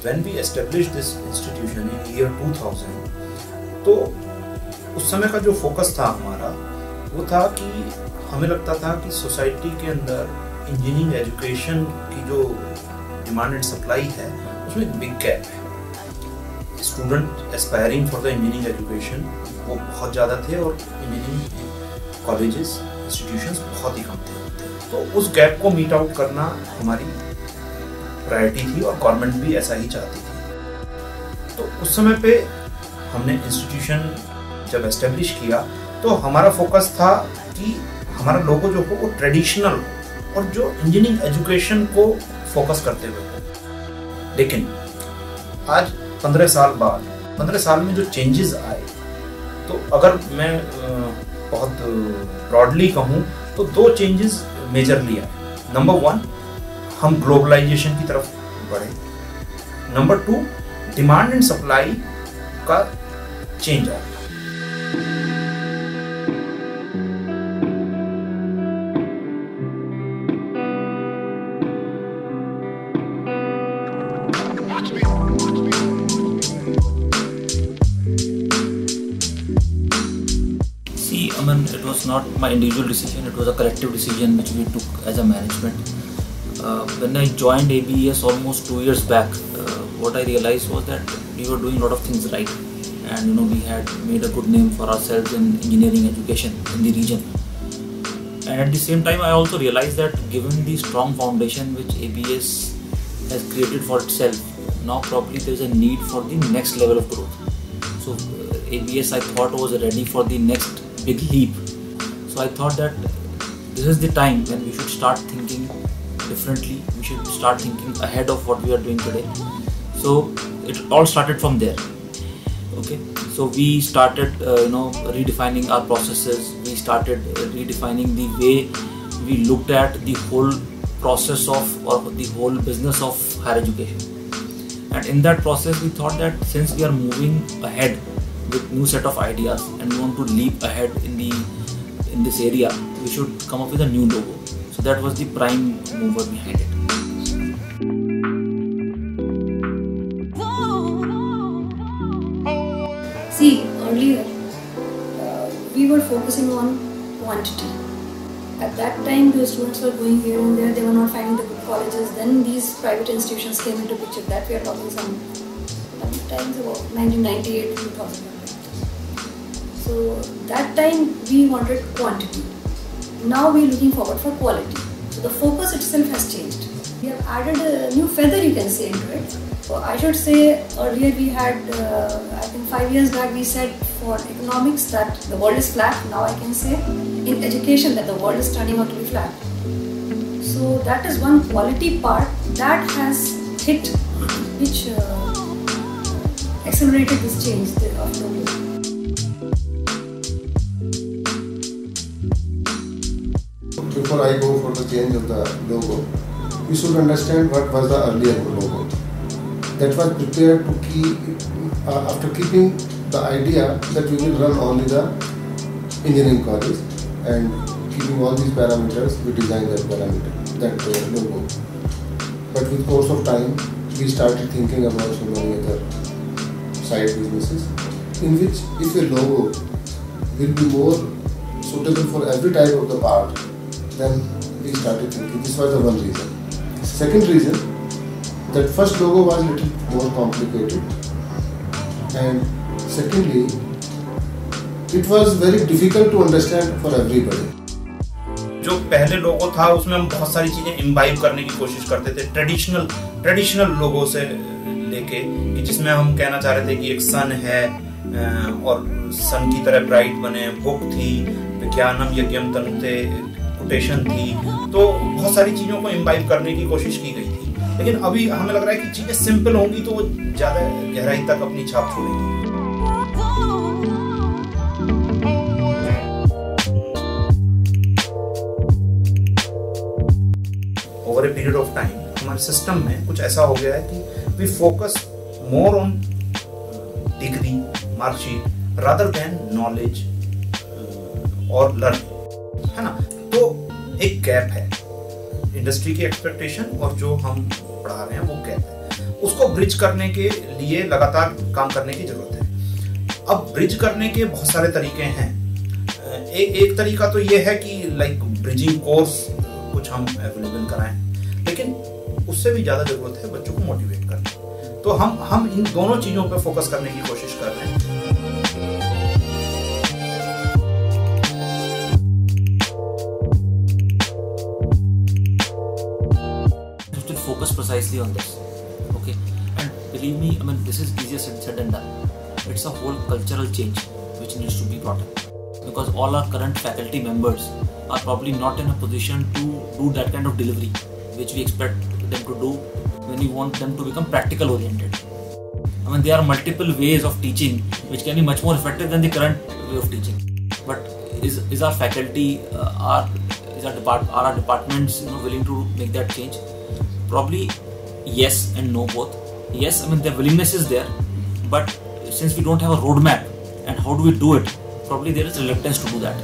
when we established this institution in year 2000, तो उस समय का जो फोकस था हमारा वो था कि हमें लगता था कि सोसाइटी के अंदर इंजीनियरिंग एजुकेशन की जो डिमांड एंड सप्लाई है उसमें एक बिग गैप है। Student aspiring for the engineering education वो बहुत ज़्यादा थे और इंजीनियरिंग कॉलेजेस इंस्टीट्यूशंस बहुत ही कम थे। तो उस गैप को मीट आउट करना हमारी प्रायोरिटी थी और गवर्नमेंट भी ऐसा ही चाहती थी। तो उस समय पे हमने इंस्टीट्यूशन जब एस्टेब्लिश किया तो हमारा फोकस था कि हमारा लोगो जो हो वो ट्रेडिशनल और जो इंजीनियरिंग एजुकेशन को फोकस करते हुए हो। लेकिन आज 15 साल बाद 15 साल में जो चेंजेस आए, तो अगर मैं बहुत ब्रॉडली कहूँ तो 2 चेंजेस मेजरली आए। नंबर 1, हम ग्लोबलाइजेशन की तरफ बढ़े। नंबर 2, डिमांड एंड सप्लाई का चेंज आया। It was not my individual decision, it was a collective decision which we took as a management. When I joined ABES almost 2 years back, what I realized was that we were doing a lot of things right, and we had made a good name for ourselves in engineering education in the region. And at the same time I also realized that given the strong foundation which ABES has created for itself, now probably there is a need for the next level of growth. So ABES I thought was ready for the next big leap. So I thought that this is the time when we should start thinking differently. We should start thinking ahead of what we are doing today. So it all started from there. Okay, so we started redefining our processes. We started redefining the way we looked at the whole process of, or the whole business of higher education. And in that process we thought that since we are moving ahead with new set of ideas and we want to leap ahead in this area, we should come up with a new logo. So that was the prime mover behind it. See, earlier we were focusing on quantity. At that time those students were going here and there, they were not finding the good colleges. Then these private institutions came into picture. That we are talking sometimes about 1998 to 2000. So that time we wanted quantity. Now we are looking forward for quality. So the focus itself has changed. We have added a new feather, you can say, into it. So I should say earlier we had, I think 5 years back we said for economics that the world is flat. Now I can say in education that the world is turning out to be flat. So that is one quality part that has hit, which accelerated this change of logo. Before I go for the change of the logo, we should understand what was the earlier logo. That was prepared to keep, after keeping the idea that we will run only the engineering college, and keeping all these parameters, we designed that logo. But with course of time, we started thinking about so many other side businesses, in which if a logo will be more suitable for every type of the part, then we started thinking. This was the one reason. Second reason, that first logo was a little more complicated, and secondly, it was very difficult to understand for everybody. जो पहले लोगो था उसमें हम बहुत सारी चीजें imbibe करने की कोशिश करते थे, ट्रेडिशनल लोगो से लेके, कि जिसमें हम कहना चाह रहे थे कि एक सन है और सन की तरह ब्राइट बने, बुक थी, विज्ञानम यज्ञम तनुते कोटेशन थी, तो बहुत सारी चीजों को इम्बाइब करने की कोशिश की गई थी। लेकिन अभी हमें लग रहा है कि चीजें सिंपल होंगी तो वो ज्यादा गहराई तक अपनी छाप छोड़ेंगी। Over a period of time हमारे सिस्टम में कुछ ऐसा हो गया है कि we focus more on degree, marksheet rather than knowledge और लर्निंग, है ना। तो एक गैप है, इंडस्ट्री की एक्सपेक्टेशन और जो हम पढ़ा रहे हैं वो गैप है। उसको ब्रिज करने के लिए लगातार काम करने की जरूरत है। अब ब्रिज करने के बहुत सारे तरीके हैं। एक तरीका तो ये है कि लाइक ब्रिजिंग कोर्स कुछ हम अवेलेबल कराएं, लेकिन उससे भी ज़्यादा जरूरत है बच्चों को मोटिवेट करने। तो हम इन दोनों चीज़ों पर फोकस करने की कोशिश कर रहे हैं। Focus precisely on this, okay, and believe me, I mean, this is easier said than done. It's a whole cultural change which needs to be brought up, because all our current faculty members are probably not in a position to do that kind of delivery which we expect them to do when we want them to become practical oriented. I mean, there are multiple ways of teaching which can be much more effective than the current way of teaching, but is our faculty are our departments willing to make that change? Probably yes and no both. Yes, I mean, their willingness is there, but since we don't have a roadmap and how do we do it, probably there is reluctance to do that.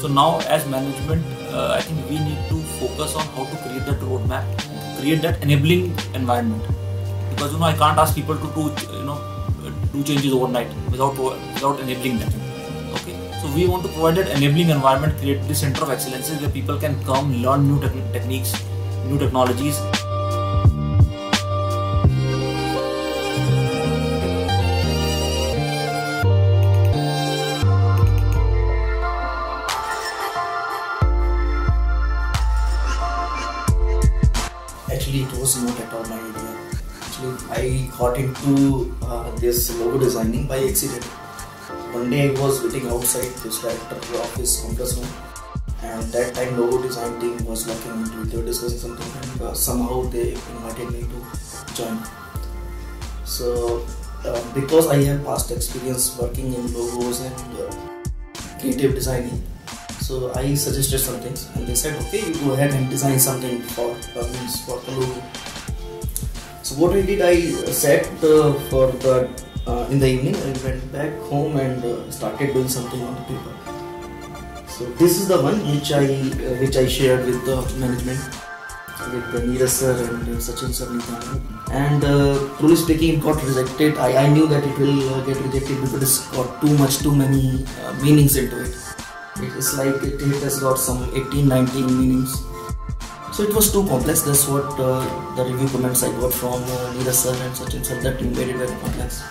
So now as management, I think we need to focus on how to create that roadmap, create that enabling environment, because I can't ask people to do changes overnight without enabling them. Okay, so we want to provide that enabling environment, create the center of excellence where people can come, learn new techniques, new technologies. Actually, it was not at all my idea. Actually, I got into this logo designing by accident. One day I was waiting outside this director's office conference room, and that time logo design team was working into it. They were discussing something, and somehow they invited me to join. So, because I have past experience working in logos and creative designing, so I suggested some things, and they said, okay, you go ahead and design something for the logo. So what I did, I sat in the evening, I went back home and started doing something on the paper. So this is the one which I shared with the management, with Neeraj sir and Sachin sir, and truly speaking, it got rejected. I knew that it will get rejected because it's got too many meanings into it. It's like it has got some 18-19 meanings. So it was too complex. That's what the review comments I got from Neeraj sir and Sachin sir, that you made it very complex.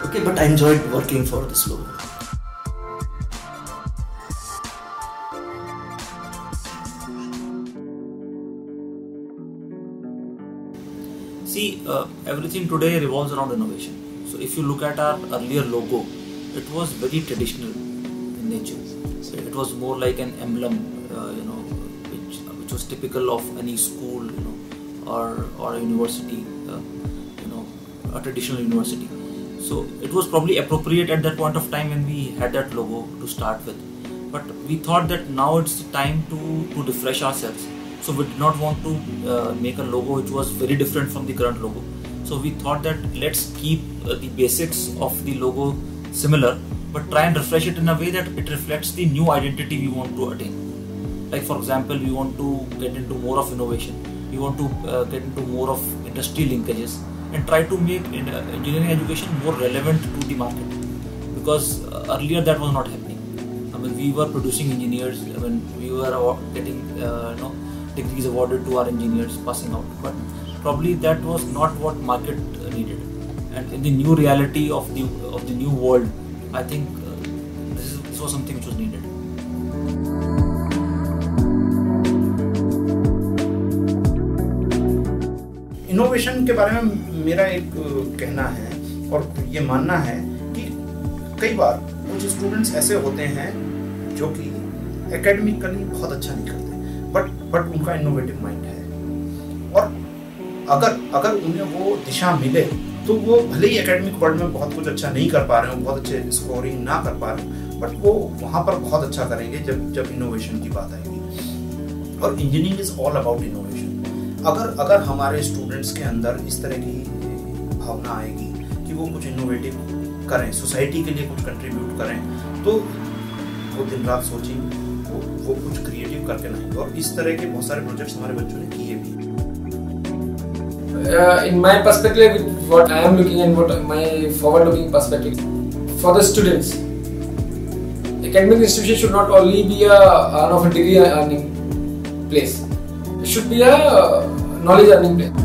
Okay, but I enjoyed working for this logo. See, everything today revolves around innovation. So if you look at our earlier logo, it was very traditional in nature. So it was more like an emblem, which was typical of any school, or a university, a traditional university. So it was probably appropriate at that point of time when we had that logo to start with. But we thought that now it's the time to refresh ourselves. So we did not want to make a logo which was very different from the current logo. So we thought that let's keep the basics of the logo similar, but try and refresh it in a way that it reflects the new identity we want to attain. Like for example, we want to get into more of innovation. We want to get into more of industry linkages and try to make engineering education more relevant to the market. Because earlier that was not happening. I mean, we were producing engineers. I mean, we were getting degrees awarded to our engineers passing out, but probably that was not what market needed. And in the new reality of the new world, I think this was something which was needed. Innovation के बारे में मेरा एक कहना है और ये मानना है कि कई बार कुछ स्टूडेंट्स ऐसे होते हैं जो कि एकेडमिकली बहुत अच्छा नहीं करते, बट उनका इनोवेटिव माइंड है, और अगर उन्हें वो दिशा मिले तो वो भले ही एकेडमिक वर्ल्ड में बहुत कुछ अच्छा नहीं कर पा रहे हो, बहुत अच्छे स्कोरिंग ना कर पा रहे हो, बट वो वहाँ पर बहुत अच्छा करेंगे जब इनोवेशन की बात आएगी। और engineering is all about innovation. अगर हमारे स्टूडेंट्स के अंदर इस तरह की भावना आएगी कि वो कुछ इनोवेटिव करें, सोसाइटी के लिए कुछ कंट्रीब्यूट करें, तो वो दिन रात सोचेंगे, वो कुछ क्रिएटिव करके लाएंगे। और इस तरह के बहुत सारे प्रोजेक्ट्स हमारे बच्चों ने किए भी। in my perspective, what I am looking and what my forward-looking perspective for the students, academic institution should not only be a degree earning place. It should be a knowledge earning place.